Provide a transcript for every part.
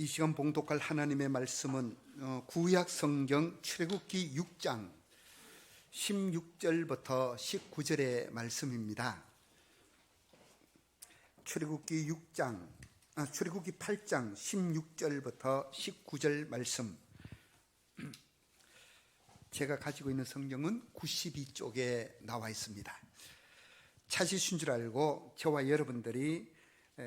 이 시간 봉독할 하나님의 말씀은 구약 성경 출애굽기 6장 16절부터 19절의 말씀입니다. 출애굽기 8장 16절부터 19절 말씀. 제가 가지고 있는 성경은 92쪽에 나와 있습니다. 찾으신 줄 알고 저와 여러분들이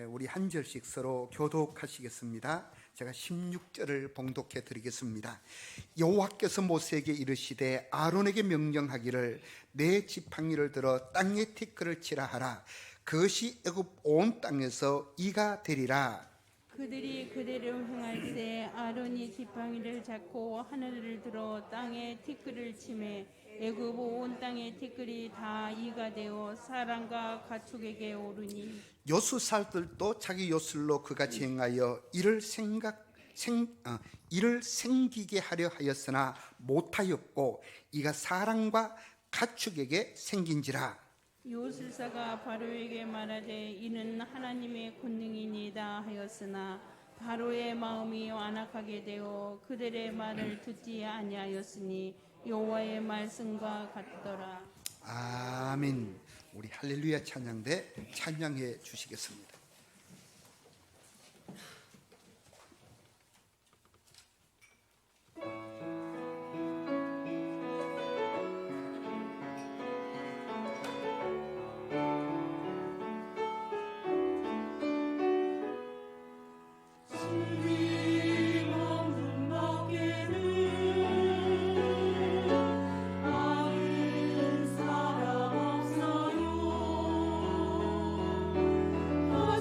우리 한 절씩 서로 교독하시겠습니다. 제가 16절을 봉독해 드리겠습니다. 여호와께서 모세에게 이르시되 아론에게 명령하기를 내 지팡이를 들어 땅에 티끌을 치라 하라. 그것이 애굽 온 땅에서 이가 되리라. 그들이 그대로 행할세 아론이 지팡이를 잡고 하늘을 들어 땅에 티끌을 치매 애굽 온 땅의 티끌이 다 이가 되어 사람과 가축에게 오르니 요술사들도 자기 요술로 그같이 행하여 이를 생기게 하려 하였으나 못하였고 이가 사람과 가축에게 생긴지라. 요술사가 바로에게 말하되 이는 하나님의 권능이니이다 하였으나 바로의 마음이 완악하게 되어 그들의 말을 듣지 아니하였으니 여호와의 말씀과 같더라. 아멘. 우리 할렐루야 찬양대 찬양해 주시겠습니다. 아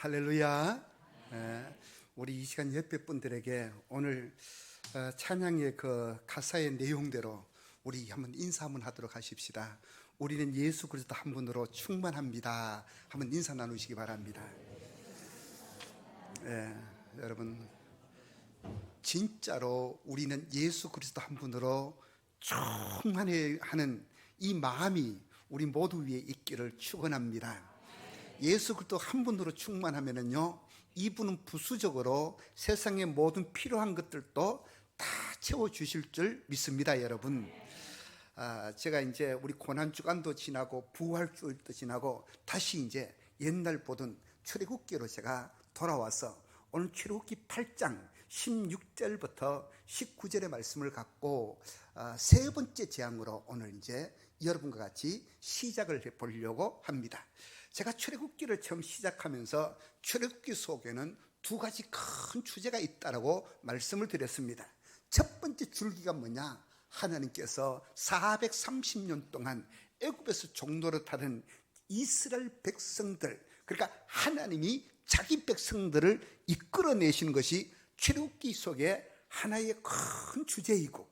할렐루야. 우리 이 시간 예배 분들에게 오늘 찬양의 그 가사의 내용대로 우리 한번 인사 한번 하도록 하십시다. 우리는 예수 그리스도 한 분으로 충만합니다. 한번 인사 나누시기 바랍니다. 여러분, 진짜로 우리는 예수 그리스도 한 분으로 충만해하는 이 마음이 우리 모두 위에 있기를 축원합니다. 예수 그리스도 한 분으로 충만하면은요, 이분은 부수적으로 세상의 모든 필요한 것들도 다 채워주실 줄 믿습니다, 여러분. 제가 이제 우리 고난 주간도 지나고 부활주일도 지나고 다시 이제 옛날 보던 출애굽기로 제가 돌아와서 오늘 출애굽기 8장 16절부터 19절의 말씀을 갖고 세 번째 재앙으로 오늘 이제 여러분과 같이 시작을 해보려고 합니다. 제가 출애굽기를 처음 시작하면서 출애굽기 속에는 두 가지 큰 주제가 있다라고 말씀을 드렸습니다. 첫 번째 줄기가 뭐냐? 하나님께서 430년 동안 애굽에서 종노릇하던 이스라엘 백성들, 그러니까 하나님이 자기 백성들을 이끌어내시는 것이 출애굽기 속에 하나의 큰 주제이고,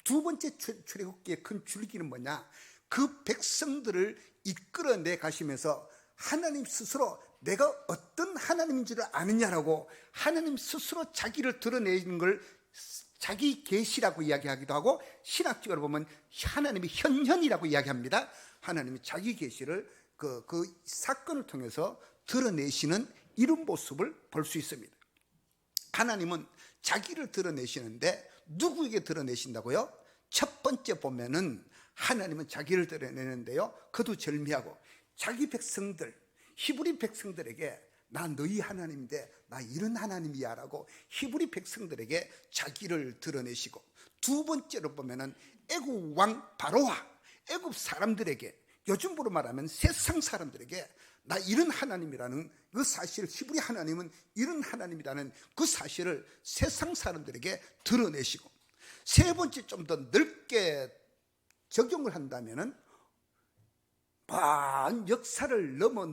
두 번째 출애굽기의 큰 줄기는 뭐냐? 그 백성들을 이끌어내 가시면서 하나님 스스로 내가 어떤 하나님인 줄 아느냐라고 하나님 스스로 자기를 드러내는 걸 자기 계시라고 이야기하기도 하고, 신학적으로 보면 하나님이 현현이라고 이야기합니다. 하나님이 자기 계시를 그 사건을 통해서 드러내시는 이런 모습을 볼 수 있습니다. 하나님은 자기를 드러내시는데 누구에게 드러내신다고요? 첫 번째 보면은 하나님은 자기를 드러내는데요, 그도 절미하고 자기 백성들, 히브리 백성들에게 나 너희 하나님인데 나 이런 하나님이야 라고 히브리 백성들에게 자기를 드러내시고, 두 번째로 보면은 애굽 왕 바로와 애굽 사람들에게, 요즘으로 말하면 세상 사람들에게 나 이런 하나님이라는 그 사실을, 히브리 하나님은 이런 하나님이라는 그 사실을 세상 사람들에게 드러내시고, 세 번째 좀 더 넓게 적용을 한다면은 반 역사를 넘어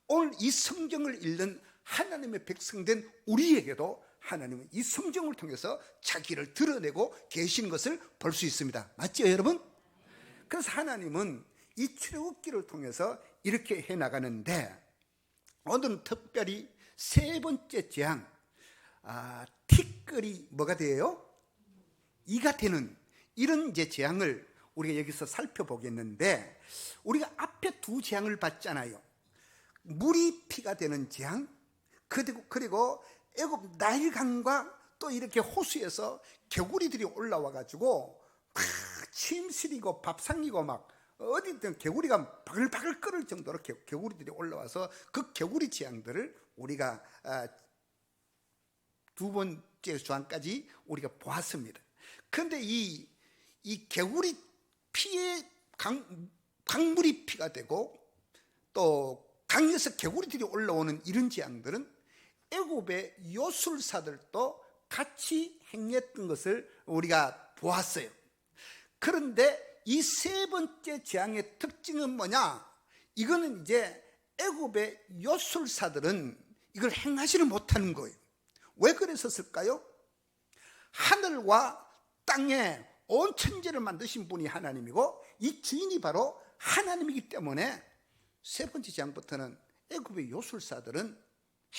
오늘 이 성경을 읽는 하나님의 백성된 우리에게도 하나님은 이 성경을 통해서 자기를 드러내고 계신 것을 볼 수 있습니다. 맞죠, 여러분? 그래서 하나님은 이 출애굽기를 통해서 이렇게 해나가는데, 오늘은 특별히 세 번째 재앙, 티끌이 뭐가 돼요? 이가 되는 이런 이제 재앙을 우리가 여기서 살펴보겠는데, 우리가 앞에 두 재앙을 봤잖아요. 물이 피가 되는 재앙, 그리고 애굽 나일강과 또 이렇게 호수에서 개구리들이 올라와 가지고 막 침실이고 밥상이고 막 어디든 개구리가 바글바글 끓을 정도로 개구리들이 올라와서 그 개구리 재앙들을 우리가 두 번째 주안까지 우리가 보았습니다. 그런데 이 개구리 피에 강물이 피가 되고 또 강에서 개구리들이 올라오는 이런 재앙들은 애굽의 요술사들도 같이 행했던 것을 우리가 보았어요. 그런데 이 세 번째 재앙의 특징은 뭐냐? 이거는 이제 애굽의 요술사들은 이걸 행하지를 못하는 거예요. 왜 그랬었을까요? 하늘과 땅에 온 천지를 만드신 분이 하나님이고 이 주인이 바로 하나님이기 때문에 세 번째 재앙부터는 애굽의 요술사들은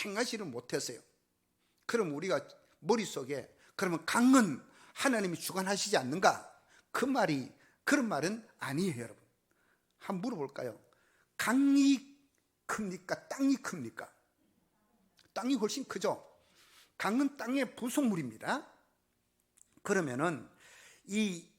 행하지를 못했어요. 그럼 우리가 머릿속에 그러면 강은 하나님이 주관하시지 않는가? 그런 말은 아니에요, 여러분. 한번 물어볼까요? 강이 큽니까? 땅이 큽니까? 땅이 훨씬 크죠? 강은 땅의 부속물입니다. 그러면은 이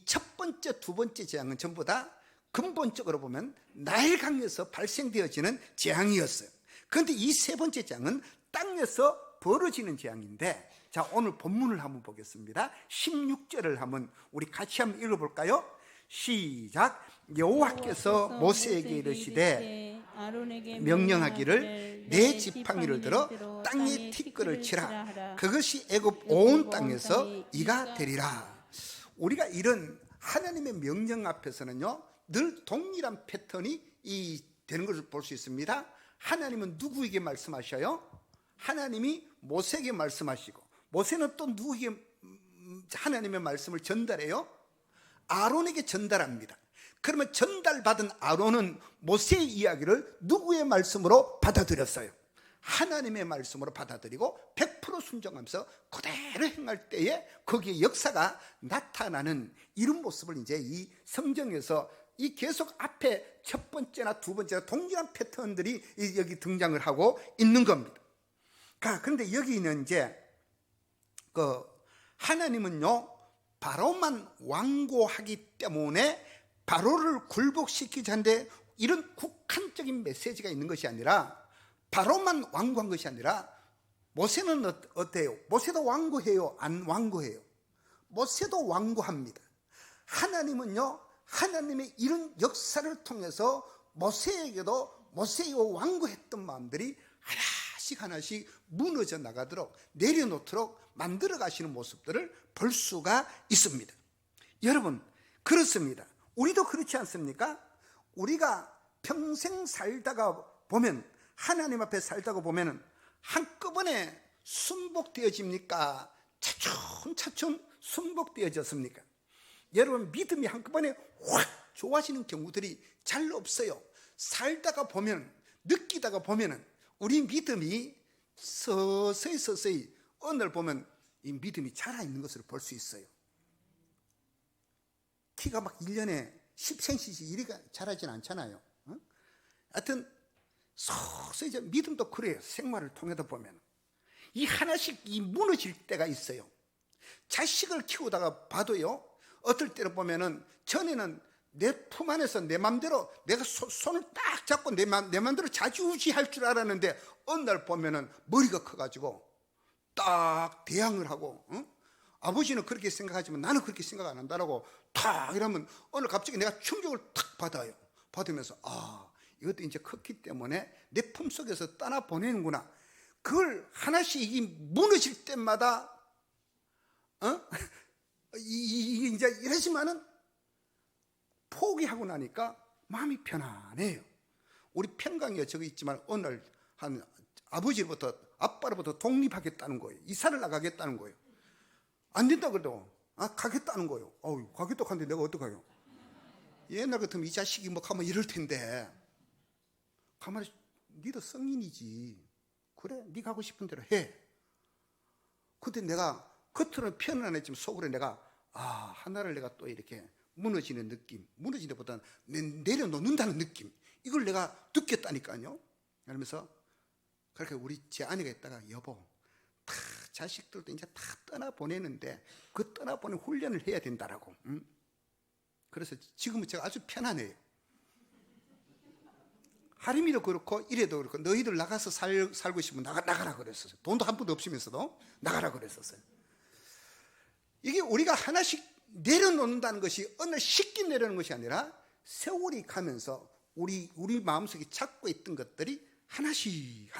첫 번째, 두 번째 재앙은 전부 다 근본적으로 보면 나일강에서 발생되어지는 재앙이었어요. 그런데 이 세 번째 재앙은 땅에서 벌어지는 재앙인데, 자, 오늘 본문을 한번 보겠습니다. 16절을 한번 우리 같이 한번 읽어볼까요? 시작. 여호와께서 모세에게 이르시되 명령하기를 내 지팡이를 들어 땅에 티끌을 치라. 그것이 애굽 온 땅에서 이가 되리라. 우리가 이런 하나님의 명령 앞에서는요 늘 동일한 패턴이 되는 것을 볼 수 있습니다. 하나님은 누구에게 말씀하셔요? 하나님이 모세에게 말씀하시고, 모세는 또 누구에게 하나님의 말씀을 전달해요? 아론에게 전달합니다. 그러면 전달받은 아론은 모세의 이야기를 누구의 말씀으로 받아들였어요? 하나님의 말씀으로 받아들이고 100% 순종하면서 그대로 행할 때에 거기에 역사가 나타나는 이런 모습을 이제 이 성경에서 이 계속 앞에 첫 번째나 두 번째나 동일한 패턴들이 여기 등장을 하고 있는 겁니다. 그런데 여기는 이제 하나님은요 바로만 완고하기 때문에 바로를 굴복시키자 하는데, 이런 국한적인 메시지가 있는 것이 아니라 바로만 완고한 것이 아니라 모세는 어때요? 모세도 완고해요? 안 완고해요? 모세도 완고합니다. 하나님은요 하나님의 이런 역사를 통해서 모세에게도 모세의 완고했던 마음들이 하나씩 무너져 나가도록 내려놓도록 만들어 가시는 모습들을 볼 수가 있습니다. 여러분, 그렇습니다. 우리도 그렇지 않습니까? 우리가 평생 살다가 보면, 하나님 앞에 살다가 보면 한꺼번에 순복되어집니까? 차츰차츰 순복되어졌습니까? 여러분, 믿음이 한꺼번에 확 좋아지는 경우들이 잘 없어요. 살다가 보면, 느끼다가 보면 우리 믿음이 서서히 어느 날 보면 이 믿음이 자라있는 것을 볼 수 있어요. 키가 막 1년에 10cm씩 이리 자라진 않잖아요. 하여튼 서서히 이제 믿음도 그래요. 생활을 통해서 보면 이 하나씩 이 무너질 때가 있어요. 자식을 키우다가 봐도요, 어떨 때로 보면은 전에는 내 품 안에서 내 맘대로 내가 손을 딱 잡고 내 맘대로 좌지우지할 줄 알았는데, 어느 날 보면은 머리가 커가지고 딱 대항을 하고, 아버지는 그렇게 생각하지만 나는 그렇게 생각 안 한다라고 탁 이러면 오늘 갑자기 내가 충격을 탁 받아요. 받으면서 이것도 이제 컸기 때문에 내 품속에서 떠나보내는구나. 그걸 하나씩 이 무너질 때마다 이제 이러지만은 포기하고 나니까 마음이 편안해요. 우리 평강에 저기 있지만 오늘 한 아버지로부터 아빠로부터 독립하겠다는 거예요. 이사를 나가겠다는 거예요. 안 된다 그래도 가겠다는 거예요. 가겠다고 하는데 내가 어떡해요? 옛날 같으면 이 자식이 뭐 가면 이럴 텐데, 가만히 니도 성인이지. 그래, 니 가고 싶은 대로 해. 근데 내가 겉으로는 표현은 안 했지만 속으로 내가 하나를 내가 또 이렇게 무너지는 느낌, 무너지는 것보다는 내려놓는다는 느낌, 이걸 내가 느꼈다니까요. 그러면서 그렇게 제 아내가 있다가 여보, 다 자식들도 이제 다 떠나보내는데 그 떠나보낸 훈련을 해야 된다라고. 그래서 지금은 제가 아주 편안해요. 하림이도 그렇고 이래도 그렇고, 너희들 나가서 살고 싶으면 나가라 그랬었어요. 돈도 한 푼도 없으면서도 나가라 그랬었어요. 이게 우리가 하나씩 내려놓는다는 것이 어느 날 쉽게 내려놓는 것이 아니라 세월이 가면서 우리 마음속에 찾고 있던 것들이 하나씩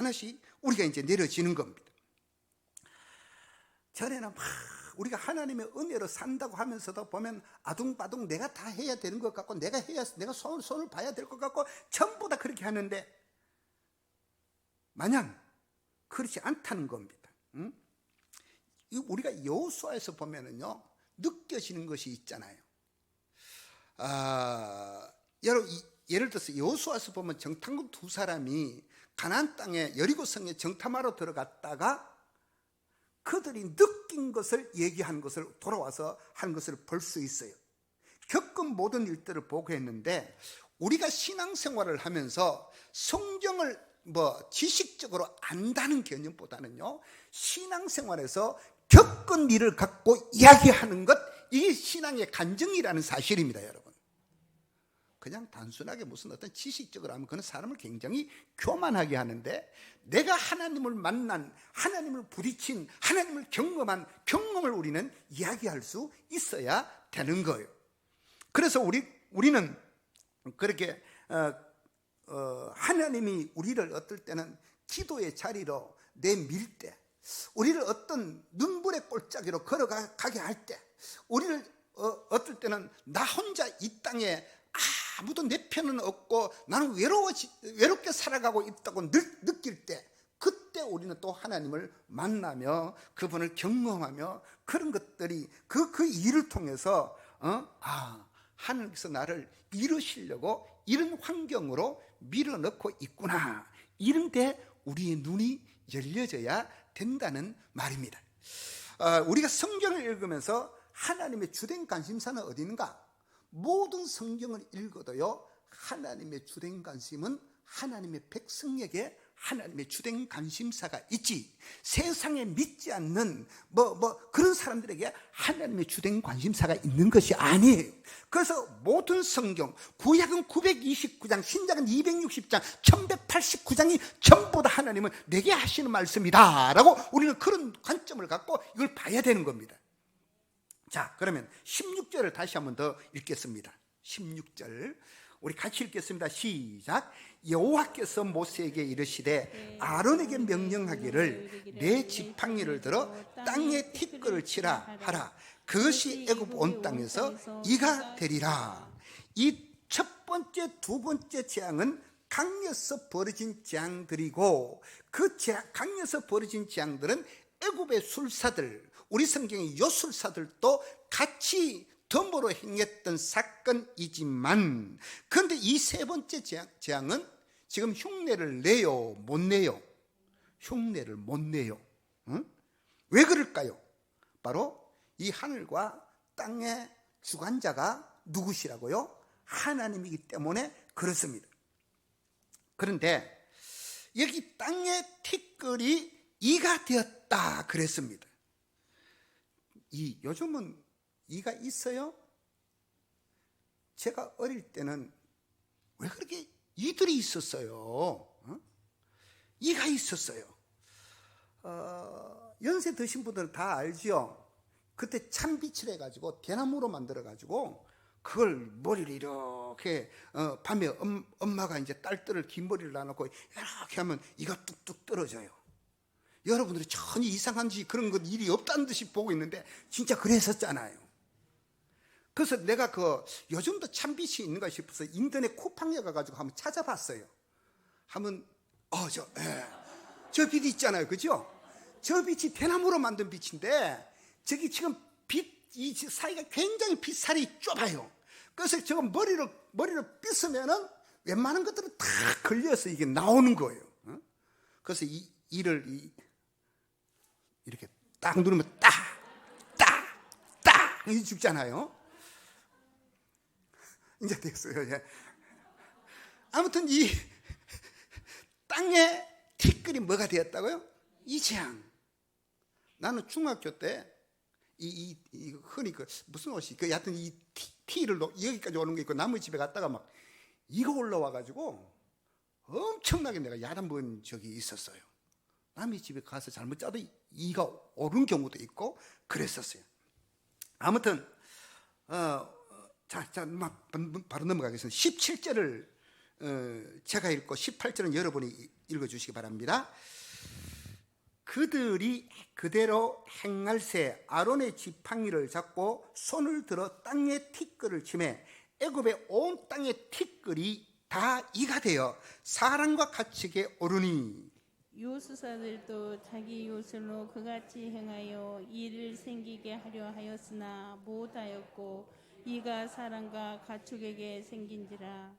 우리가 이제 내려지는 겁니다. 전에는 막 우리가 하나님의 은혜로 산다고 하면서도 보면 아둥바둥 내가 다 해야 되는 것 같고, 내가 손을 봐야 될 것 같고, 전부 다 그렇게 하는데 마냥 그렇지 않다는 겁니다. 우리가 여호수아에서 보면은요, 느껴지는 것이 있잖아요. 예를 들어서 여호수아에서 보면 정탐꾼 두 사람이 가나안 땅에 여리고성에 정탐하러 들어갔다가 그들이 느낀 것을 얘기한 것을 돌아와서 하는 것을 볼 수 있어요. 겪은 모든 일들을 보고 했는데, 우리가 신앙생활을 하면서 성경을 지식적으로 안다는 개념보다는요, 신앙생활에서 겪은 일을 갖고 이야기하는 것, 이게 신앙의 간증이라는 사실입니다, 여러분. 그냥 단순하게 무슨 어떤 지식적으로 하면 그는 사람을 굉장히 교만하게 하는데, 내가 하나님을 만난, 하나님을 부딪힌, 하나님을 경험한 경험을 우리는 이야기할 수 있어야 되는 거예요. 그래서 우리는 그렇게 하나님이 우리를 어떨 때는 기도의 자리로 내밀 때, 우리를 어떤 눈물의 골짜기로 걸어가게 할 때, 우리를 어떨 때는 나 혼자 이 땅에 아무도 내 편은 없고 나는 외롭게 살아가고 있다고 느낄 때, 그때 우리는 또 하나님을 만나며 그분을 경험하며 그런 것들이 그 일을 통해서 하나님께서 나를 이루시려고 이런 환경으로 밀어넣고 있구나, 이런데 우리의 눈이 열려져야 된다는 말입니다. 우리가 성경을 읽으면서 하나님의 주된 관심사는 어디 있는가? 모든 성경을 읽어도요, 하나님의 주된 관심은 하나님의 백성에게 하나님의 주된 관심사가 있지, 세상에 믿지 않는 그런 사람들에게 하나님의 주된 관심사가 있는 것이 아니에요. 그래서 모든 성경, 구약은 929장, 신약은 260장, 1189장이 전부 다 하나님은 내게 하시는 말씀이다 라고 우리는 그런 관점을 갖고 이걸 봐야 되는 겁니다. 자, 그러면 16절을 다시 한 번 더 읽겠습니다. 16절 우리 같이 읽겠습니다. 시작. 여호와께서 모세에게 이르시되 아론에게 명령하기를 내 지팡이를 들어 땅에 티끌을 치라 하라. 그것이 애굽 온 땅에서 이가 되리라. 이 첫 번째, 두 번째 재앙은 강에서 벌어진 재앙들이고, 그 강에서 벌어진 재앙들은 애굽의 술사들, 우리 성경의 요술사들도 같이 덤으로 행했던 사건이지만, 그런데 이 세 번째 재앙은 지금 흉내를 내요, 못 내요? 흉내를 못 내요. 응? 왜 그럴까요? 바로 이 하늘과 땅의 주관자가 누구시라고요? 하나님이기 때문에 그렇습니다. 그런데 여기 땅의 티끌이 이가 되었다 그랬습니다. 요즘은 이가 있어요? 제가 어릴 때는 왜 그렇게 이들이 있었어요? 이가 있었어요. 연세 드신 분들은 다 알죠? 그때 참빛을 해가지고 대나무로 만들어가지고 그걸 머리를 이렇게 밤에 엄마가 이제 딸들을 긴 머리를 놔놓고 이렇게 하면 이가 뚝뚝 떨어져요. 여러분들이 전혀 이상한지 그런 것 일이 없다는 듯이 보고 있는데 진짜 그랬었잖아요. 그래서 내가 요즘도 참빛이 있는가 싶어서 인터넷 쿠팡에 가가지고 한번 찾아봤어요. 하면 저 빛이 있잖아요, 그죠? 저 빛이 대나무로 만든 빛인데 저기 지금 이 사이가 굉장히 빛살이 좁아요. 그래서 저거 머리를 빗으면은 웬만한 것들은 다 걸려서 이게 나오는 거예요. 그래서 이를 이렇게 딱 누르면 딱 이렇게 죽잖아요. 이제 됐어요. 예. 아무튼 이 땅에 티끌이 뭐가 되었다고요? 이 재앙. 나는 중학교 때 흔히 무슨 옷이 여하튼 이 티를 여기까지 오는 게 있고 나무 집에 갔다가 막 이거 올라와가지고 엄청나게 내가 야단 본 적이 있었어요. 남의 집에 가서 잘못 짜도 이가 오른 경우도 있고 그랬었어요. 아무튼 바로 넘어가겠습니다. 17절을 제가 읽고 18절은 여러분이 읽어주시기 바랍니다. 그들이 그대로 행할세 아론의 지팡이를 잡고 손을 들어 땅에 티끌을 치매 애굽의 온 땅의 티끌이 다 이가 되어 사람과 가축에 오르니. 요술사들도 자기 요술로 그같이 행하여 이를 생기게 하려 하였으나 못하였고 이가 사람과 가축에게 생긴지라.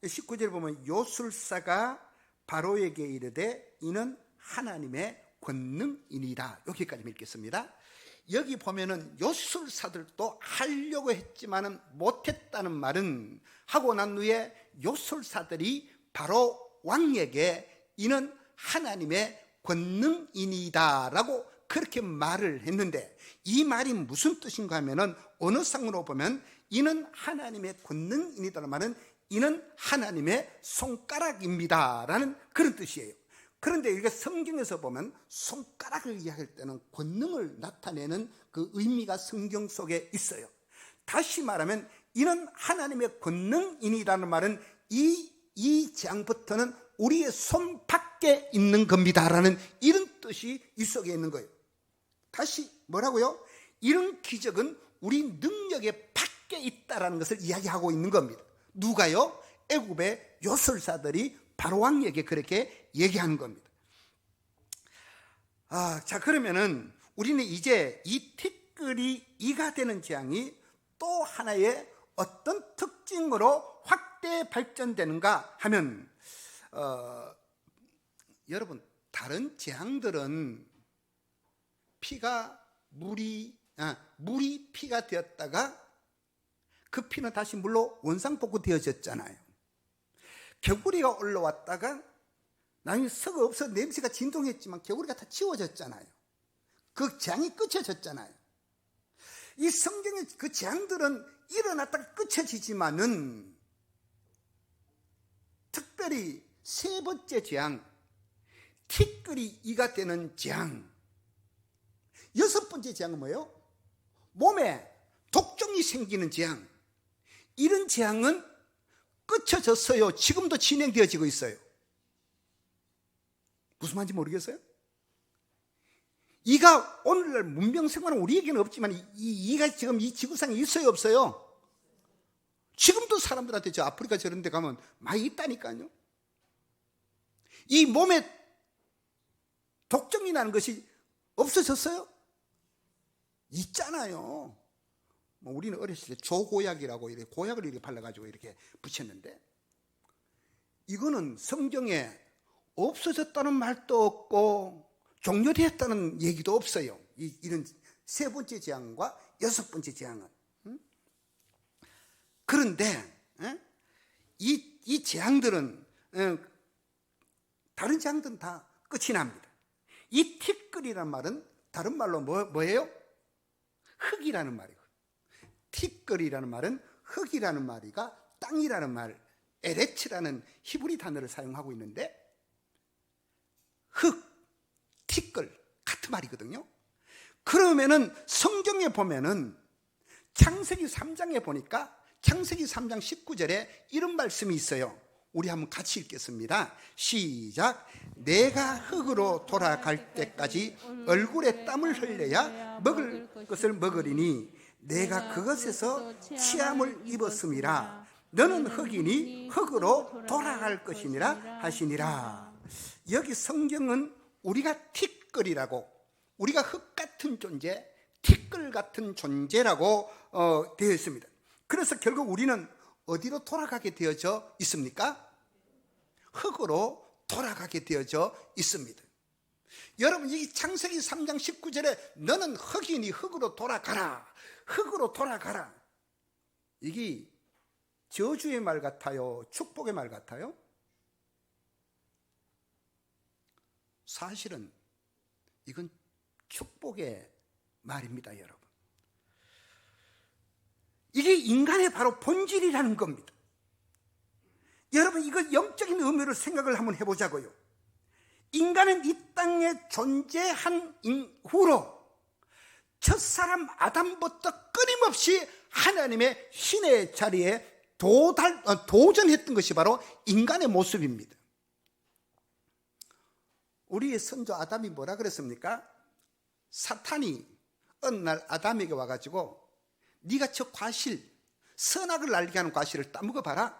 19절 보면 요술사가 바로에게 이르되 이는 하나님의 권능이니이다. 여기까지 읽겠습니다. 여기 보면은 요술사들도 하려고 했지만은 못했다는 말은 하고 난 후에 요술사들이 바로 왕에게 이는 하나님의 권능이니이다라고 그렇게 말을 했는데, 이 말이 무슨 뜻인가 하면은 어느 상으로 보면 이는 하나님의 권능이니다라는 말은 이는 하나님의 손가락입니다라는 그런 뜻이에요. 그런데 우리가 성경에서 보면 손가락을 이야기할 때는 권능을 나타내는 그 의미가 성경 속에 있어요. 다시 말하면 이는 하나님의 권능이니라는 말은 이 재앙부터는 우리의 손 밖에 있는 겁니다라는 이런 뜻이 이 속에 있는 거예요. 다시 뭐라고요? 이런 기적은 우리 능력의 밖에 있다라는 것을 이야기하고 있는 겁니다. 누가요? 애굽의 요술사들이 바로왕에게 그렇게 얘기하는 겁니다. 자, 그러면은 우리는 이제 이 티끌이 이가 되는 재앙이 또 하나의 어떤 특징으로 확대 발전되는가 하면, 여러분, 다른 재앙들은 물이 피가 되었다가 그 피는 다시 물로 원상복구되어졌잖아요. 겨구리가 올라왔다가 나중에 썩어 없어 냄새가 진동했지만 겨구리가 다 지워졌잖아요. 그 재앙이 끝쳐졌잖아요. 이 성경의 그 재앙들은 일어났다가 끝쳐지지만은 특별히 세 번째 재앙, 티끌이 이가 되는 재앙, 여섯 번째 재앙은 뭐예요? 몸에 독종이 생기는 재앙. 이런 재앙은 끝쳐졌어요. 지금도 진행되어지고 있어요. 무슨 말인지 모르겠어요? 이가 오늘날 문명생활은 우리에게는 없지만 이가 지금 이 지구상에 있어요, 없어요? 지금도 사람들한테 저 아프리카 저런 데 가면 많이 있다니까요. 이 몸에 독종이 나는 것이 없어졌어요? 있잖아요. 우리는 어렸을 때 조고약이라고 이렇게 고약을 이렇게 발라가지고 이렇게 붙였는데, 이거는 성경에 없어졌다는 말도 없고 종료되었다는 얘기도 없어요. 이런 세 번째 재앙과 여섯 번째 재앙은. 그런데 이 재앙들은, 다른 재앙들은 다 끝이 납니다. 이 티끌이라는 말은 다른 말로 뭐예요? 흙이라는 말이고, 티끌이라는 말은 흙이라는 말이가 땅이라는 말, 에레츠라는 히브리 단어를 사용하고 있는데, 흙, 티끌 같은 말이거든요. 그러면은 성경에 보면은 창세기 3장에 보니까 창세기 3장 19절에 이런 말씀이 있어요. 우리 한번 같이 읽겠습니다. 시작. 내가 흙으로 돌아갈 때까지 얼굴에 땀을 흘려야 먹을 것을 먹으리니 내가 그것에서 취함을 입었음이라. 너는 흙이니 흙으로 돌아갈 것이니라 하시니라. 여기 성경은 우리가 티끌이라고, 우리가 흙 같은 존재, 티끌 같은 존재라고 되어 있습니다. 그래서 결국 우리는 어디로 돌아가게 되어져 있습니까? 흙으로 돌아가게 되어져 있습니다. 여러분, 이 창세기 3장 19절에 너는 흙이니 흙으로 돌아가라, 흙으로 돌아가라, 이게 저주의 말 같아요? 축복의 말 같아요? 사실은 이건 축복의 말입니다, 여러분. 이게 인간의 바로 본질이라는 겁니다. 여러분, 이거 영적인 의미로 생각을 한번 해보자고요. 인간은 이 땅에 존재한 후로 첫사람 아담부터 끊임없이 하나님의 신의 자리에 도전했던 것이 바로 인간의 모습입니다. 우리의 선조 아담이 뭐라 그랬습니까? 사탄이 어느 날 아담에게 와가지고 네가 저 과실, 선악을 알게 하는 과실을 따먹어봐라.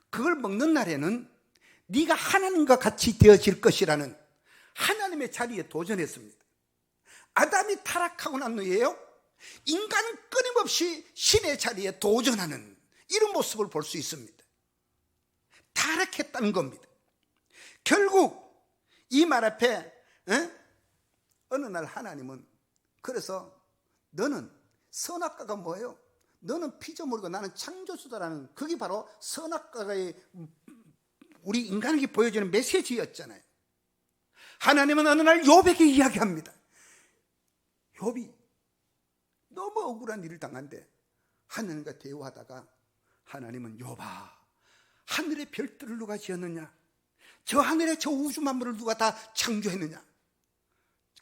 그걸 먹는 날에는 네가 하나님과 같이 되어질 것이라는 하나님의 자리에 도전했습니다. 아담이 타락하고 난 후에요, 인간은 끊임없이 신의 자리에 도전하는 이런 모습을 볼 수 있습니다. 타락했다는 겁니다. 결국 이 말 앞에 어느 날 하나님은, 그래서 너는 선악과가 뭐예요? 너는 피조물이고 나는 창조주다라는, 그게 바로 선악과의 우리 인간에게 보여주는 메시지였잖아요. 하나님은 어느 날 욥에게 이야기합니다. 욥이 너무 억울한 일을 당한데 하나님과 대화하다가 하나님은 욥아, 하늘의 별들을 누가 지었느냐? 저 하늘에 저 우주 만물을 누가 다 창조했느냐?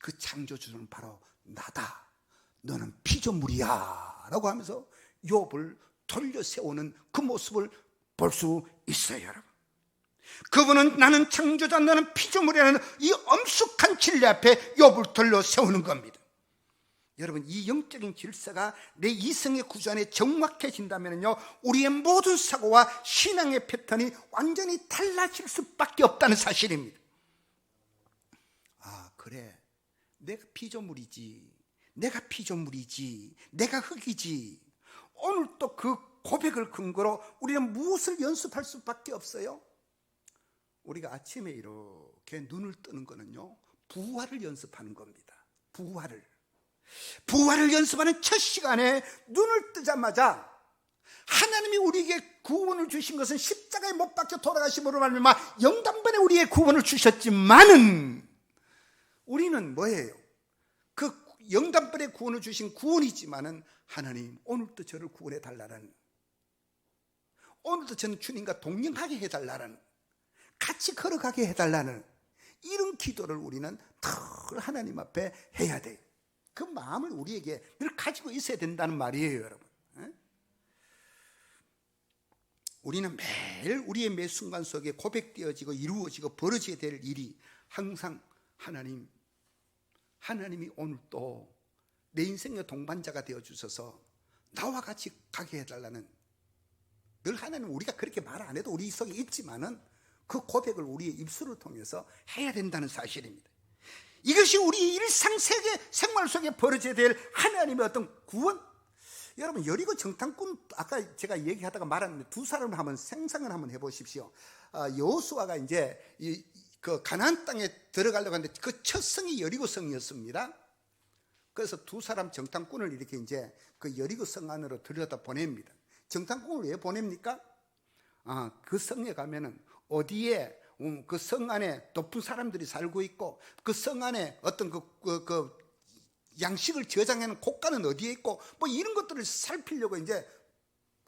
그 창조주는 바로 나다. 너는 피조물이야 라고 하면서 욥을 돌려 세우는 그 모습을 볼 수 있어요, 여러분. 그분은 나는 창조자, 너는 피조물이라는 이 엄숙한 진리 앞에 욥을 돌려 세우는 겁니다. 여러분, 이 영적인 질서가 내 이성의 구조 안에 정확해진다면요, 우리의 모든 사고와 신앙의 패턴이 완전히 달라질 수밖에 없다는 사실입니다. 아, 그래, 내가 피조물이지, 내가 흙이지. 오늘 또 그 고백을 근거로 우리는 무엇을 연습할 수밖에 없어요? 우리가 아침에 이렇게 눈을 뜨는 거는요, 부활을 연습하는 겁니다. 부활을 연습하는 첫 시간에 눈을 뜨자마자 하나님이 우리에게 구원을 주신 것은 십자가에 못 박혀 돌아가심으로 말미암아 영단번에 우리의 구원을 주셨지만은, 우리는 뭐예요? 그 영단번에 구원을 주신 구원이지만은, 하나님 오늘도 저를 구원해 달라는, 오늘도 저는 주님과 동행하게 해달라는, 같이 걸어가게 해달라는 이런 기도를 우리는 늘 하나님 앞에 해야 돼요. 그 마음을 우리에게 늘 가지고 있어야 된다는 말이에요, 여러분. 우리는 매일 우리의 매 순간 속에 고백되어지고 이루어지고 벌어져야 될 일이 항상 하나님이 오늘 또 내 인생의 동반자가 되어주셔서 나와 같이 가게 해달라는, 늘 하나님 우리가 그렇게 말 안 해도 우리 속에 있지만은 그 고백을 우리의 입술을 통해서 해야 된다는 사실입니다. 이것이 우리 일상세계 생활 속에 벌어져야 될 하나님의 어떤 구원. 여러분, 여리고 정탐꾼, 아까 제가 얘기하다가 말한 두 사람을 한번 생각을 한번 해보십시오. 여호수아가 이제 그 가나안 땅에 들어가려고 하는데 그 첫 성이 여리고 성이었습니다. 그래서 두 사람 정탐꾼을 이렇게 이제 그 여리고 성 안으로 들여다 보냅니다. 정탐꾼을 왜 보냅니까? 그 성에 가면은 어디에 그 성 안에 높은 사람들이 살고 있고, 그 성 안에 어떤 그 양식을 저장하는 곳간은 어디에 있고, 뭐 이런 것들을 살피려고 이제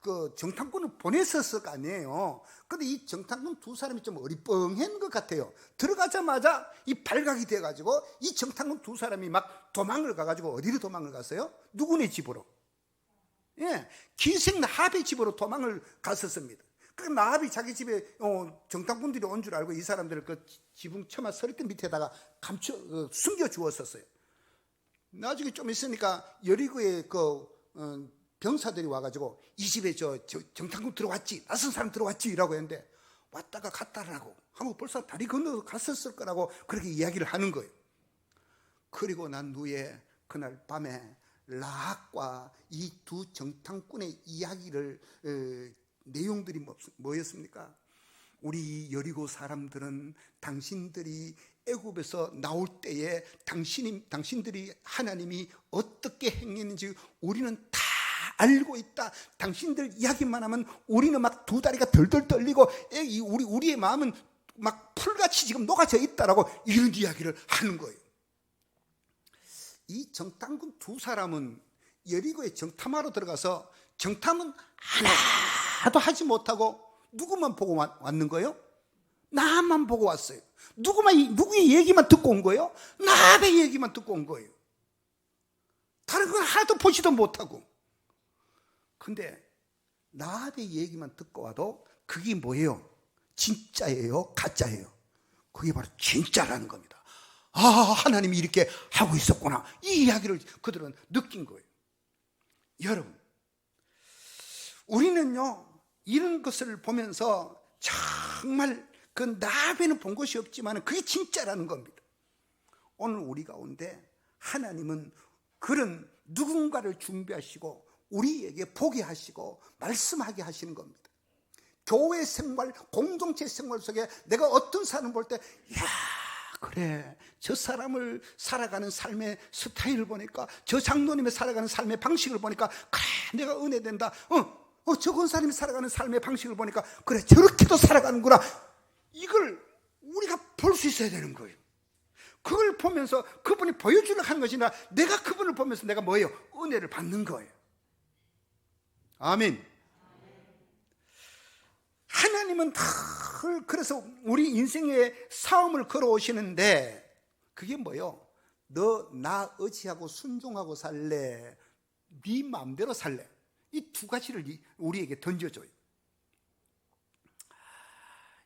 그 정탐꾼을 보냈었을 거 아니에요. 그런데 이 정탐꾼 두 사람이 좀 어리뻥한 것 같아요. 들어가자마자 이 발각이 돼가지고 이 정탐꾼 두 사람이 막 도망을 가가지고, 어디로 도망을 갔어요? 누구네 집으로? 예, 기생 나합의 집으로 도망을 갔었습니다. 그 나합이 자기 집에 정탐꾼들이 온 줄 알고 이 사람들을 그 지붕 처마 서리대 밑에다가 숨겨 주었었어요. 나중에 좀 있으니까 여리고의 병사들이 와가지고 이 집에 정탐꾼 들어왔지, 낯선 사람 들어왔지 이라고 했는데, 왔다가 갔다라고 하면 벌써 다리 건너 갔었을 거라고 그렇게 이야기를 하는 거예요. 그리고 난 후에 그날 밤에 라합과 이 두 정탐꾼의 이야기를 내용들이 뭐였습니까? 우리 여리고 사람들은 당신들이 애굽에서 나올 때에 당신들이 하나님이 어떻게 행했는지 우리는 다 알고 있다. 당신들 이야기만 하면 우리는 막 두 다리가 덜덜 떨리고 우리의 마음은 막 풀같이 지금 녹아져 있다라고 이런 이야기를 하는 거예요. 이 정탐꾼 두 사람은 여리고에 정탐하러 들어가서 정탐은 하나도 하지 못하고 누구만 보고 왔는 거예요? 나만 보고 왔어요. 누구의 얘기만 듣고 온 거예요? 나의 얘기만 듣고 온 거예요. 다른 건 하나도 보지도 못하고. 근데 나의 얘기만 듣고 와도 그게 뭐예요? 진짜예요? 가짜예요? 그게 바로 진짜라는 겁니다. 하나님이 이렇게 하고 있었구나, 이 이야기를 그들은 느낀 거예요. 여러분, 우리는요 이런 것을 보면서 정말 그 나비는 본 것이 없지만 그게 진짜라는 겁니다. 오늘 우리 가운데 하나님은 그런 누군가를 준비하시고 우리에게 보게 하시고 말씀하게 하시는 겁니다. 교회 생활, 공동체 생활 속에 내가 어떤 사람을 볼 때, 야, 그래, 저 사람을 살아가는 삶의 스타일을 보니까, 저 장로님의 살아가는 삶의 방식을 보니까, 그래, 내가 은혜된다. 저 권사님이 살아가는 삶의 방식을 보니까, 그래, 저렇게도 살아가는구나. 이걸 우리가 볼 수 있어야 되는 거예요. 그걸 보면서 그분이 보여주려고 하는 것이 아니라 내가 그분을 보면서 내가 뭐예요? 은혜를 받는 거예요. 아멘. 하나님은 그래서 우리 인생의 싸움을 걸어오시는데, 그게 뭐예요? 너 나 의지하고 순종하고 살래? 네 마음대로 살래? 이 두 가지를 우리에게 던져줘요.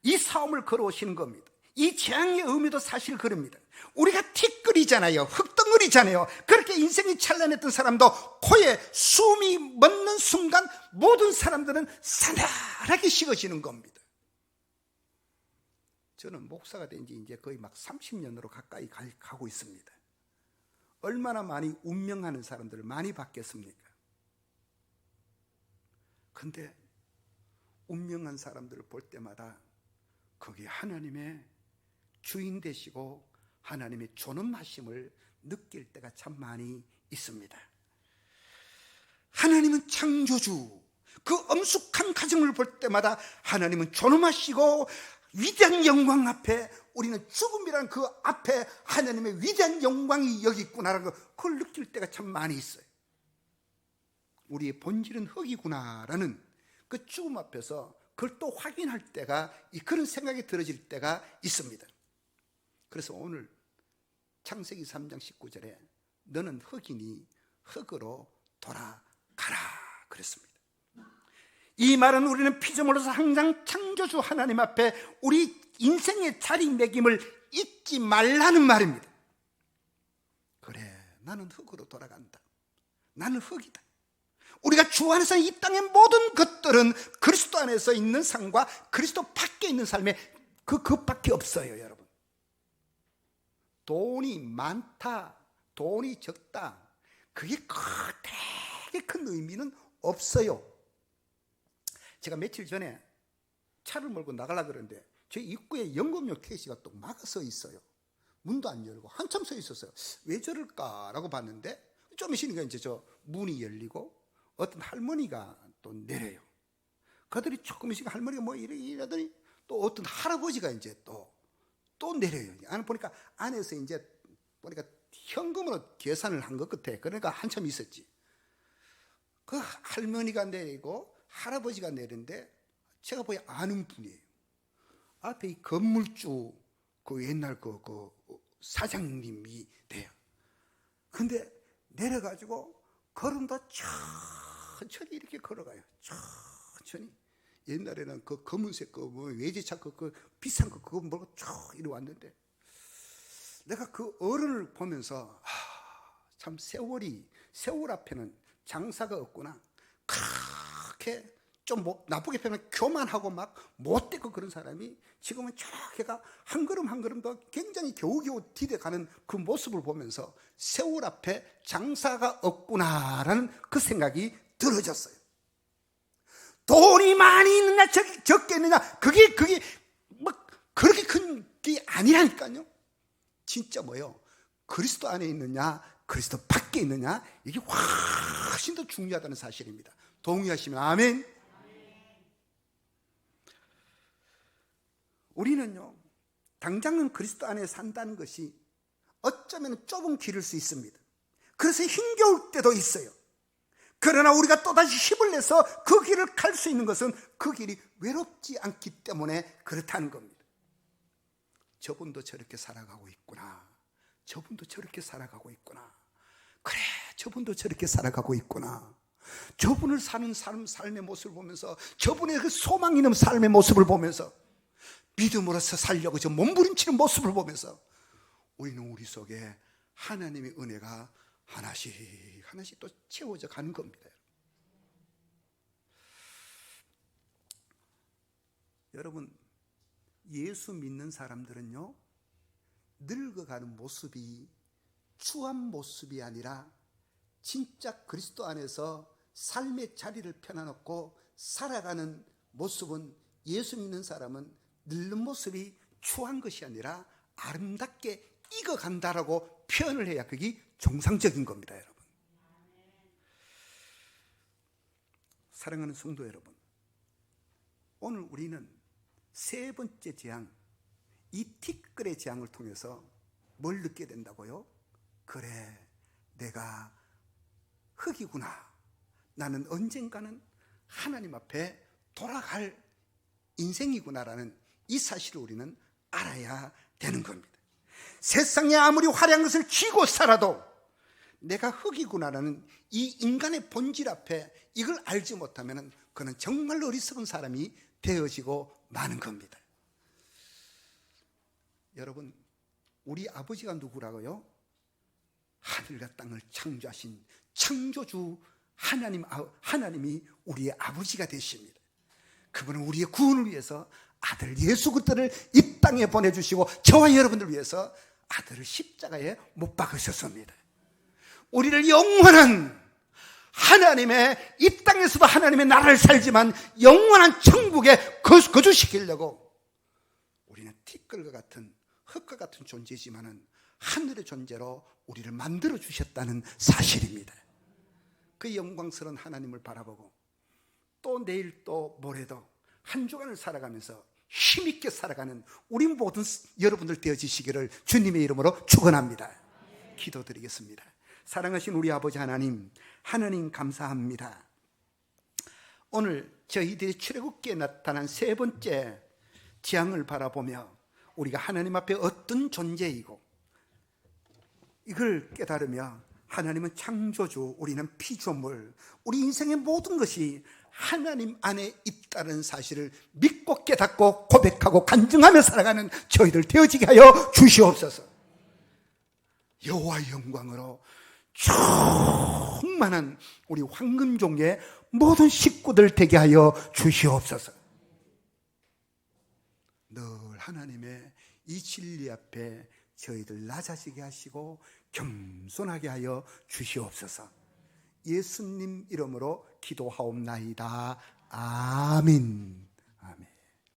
이 싸움을 걸어오시는 겁니다. 이 재앙의 의미도 사실 그럽니다. 우리가 티끌이 흙덩어리잖아요. 흙덩어리잖아요. 그렇게 인생이 찬란했던 사람도 코에 숨이 멎는 순간 모든 사람들은 사나하게 식어지는 겁니다. 저는 목사가 된 지 이제 거의 막 30년으로 가까이 가고 있습니다. 얼마나 많이 운명하는 사람들을 많이 봤겠습니까? 근데 운명한 사람들을 볼 때마다 거기에 하나님의 주인 되시고 하나님의 존엄하심을 느낄 때가 참 많이 있습니다. 하나님은 창조주, 그 엄숙한 가정을 볼 때마다 하나님은 존엄하시고 위대한 영광 앞에 우리는 죽음이라는 그 앞에 하나님의 위대한 영광이 여기 있구나라는 걸 그걸 느낄 때가 참 많이 있어요. 우리의 본질은 흙이구나라는 그 죽음 앞에서 그걸 또 확인할 때가, 그런 생각이 들어질 때가 있습니다. 그래서 오늘 창세기 3장 19절에 너는 흙이니 흙으로 돌아가라 그랬습니다. 이 말은 우리는 피조물로서 항상 창조주 하나님 앞에 우리 인생의 자리매김을 잊지 말라는 말입니다. 그래, 나는 흙으로 돌아간다. 나는 흙이다. 우리가 주 안에서 이 땅의 모든 것들은 그리스도 안에서 있는 삶과 그리스도 밖에 있는 삶에 그것밖에 없어요, 여러분. 돈이 많다, 돈이 적다, 그게 되게 큰 의미는 없어요. 제가 며칠 전에 차를 몰고 나가려고 그러는데 저 입구에 연금용 택시가 또 막아 서 있어요. 문도 안 열고 한참 서 있었어요. 왜 저럴까라고 봤는데 좀 있으니까 이제 저 문이 열리고 어떤 할머니가 또 내려요. 그들이 조금 있으니까 할머니가 뭐 이러더니 또 어떤 할아버지가 이제 또 내려요. 안에 보니까 안에서 이제 보니까 현금으로 계산을 한 것 같아. 그러니까 한참 있었지. 그 할머니가 내리고 할아버지가 내리는데 제가 보기 아는 분이에요. 앞에 이 건물주 그 옛날 그 사장님이 돼요. 근데 내려가지고 걸음도 천천히 이렇게 걸어가요. 천천히. 옛날에는 그 검은색 뭐 외제차 그 비싼 거 그거 먹고 쭉 이리 왔는데 내가 그 어른을 보면서 참 세월 앞에는 장사가 없구나. 그렇게 좀 나쁘게 표현하면 교만하고 막 못되고 그런 사람이 지금은 저렇게가 한 걸음 한 걸음 더 굉장히 겨우겨우 디뎌가는 그 모습을 보면서 세월 앞에 장사가 없구나라는 그 생각이 들어졌어요. 돈이 많이 있느냐 적게 있느냐 그게 뭐 그렇게 큰 게 아니라니까요. 진짜 뭐요? 그리스도 안에 있느냐 그리스도 밖에 있느냐 이게 훨씬 더 중요하다는 사실입니다. 동의하시면 아멘. 우리는요 당장은 그리스도 안에 산다는 것이 어쩌면 좁은 길일 수 있습니다. 그래서 힘겨울 때도 있어요. 그러나 우리가 또다시 힘을 내서 그 길을 갈 수 있는 것은 그 길이 외롭지 않기 때문에 그렇다는 겁니다. 저분도 저렇게 살아가고 있구나. 저분도 저렇게 살아가고 있구나. 그래, 저분도 저렇게 살아가고 있구나. 저분을 사는 삶의 모습을 보면서 저분의 그 소망 있는 삶의 모습을 보면서 믿음으로서 살려고 저 몸부림치는 모습을 보면서 우리는 우리 속에 하나님의 은혜가 하나씩 또 채워져 가는 겁니다. 여러분, 예수 믿는 사람들은요 늙어가는 모습이 추한 모습이 아니라 진짜 그리스도 안에서 삶의 자리를 펴놔놓고 살아가는 모습은, 예수 믿는 사람은 늙는 모습이 추한 것이 아니라 아름답게 익어간다라고 표현을 해야 그게 정상적인 겁니다, 여러분. 사랑하는 성도 여러분, 오늘 우리는 세 번째 재앙, 이 티끌의 재앙을 통해서 뭘 느끼게 된다고요? 그래, 내가 흙이구나. 나는 언젠가는 하나님 앞에 돌아갈 인생이구나라는 이 사실을 우리는 알아야 되는 겁니다. 세상에 아무리 화려한 것을 쥐고 살아도 내가 흙이구나라는 이 인간의 본질 앞에 이걸 알지 못하면 그는 정말 어리석은 사람이 되어지고 마는 겁니다. 여러분, 우리 아버지가 누구라고요? 하늘과 땅을 창조하신 창조주 하나님이 우리의 아버지가 되십니다. 그분은 우리의 구원을 위해서 아들 예수 그리스도를 이 땅에 보내주시고 저와 여러분들을 위해서 아들을 십자가에 못 박으셨습니다. 우리를 영원한 하나님의, 이 땅에서도 하나님의 나라를 살지만 영원한 천국에 거주시키려고 우리는 티끌과 같은 흙과 같은 존재지만은 하늘의 존재로 우리를 만들어 주셨다는 사실입니다. 그 영광스러운 하나님을 바라보고 또 내일 또 모레도 한 주간을 살아가면서 힘있게 살아가는 우리 모든 여러분들 되어지시기를 주님의 이름으로 축원합니다. 기도드리겠습니다. 사랑하신 우리 아버지 하나님 감사합니다. 오늘 저희들이 출애굽기에 나타난 세 번째 재앙을 바라보며 우리가 하나님 앞에 어떤 존재이고 이걸 깨달으며 하나님은 창조주, 우리는 피조물, 우리 인생의 모든 것이 하나님 안에 있다는 사실을 믿고 깨닫고 고백하고 간증하며 살아가는 저희들 되어지게 하여 주시옵소서. 여호와의 영광으로 충만한 우리 황금종의 모든 식구들 되게 하여 주시옵소서. 늘 하나님의 이 진리 앞에 저희들 낮아지게 하시고 겸손하게 하여 주시옵소서. 예수님 이름으로 기도하옵나이다. 아멘.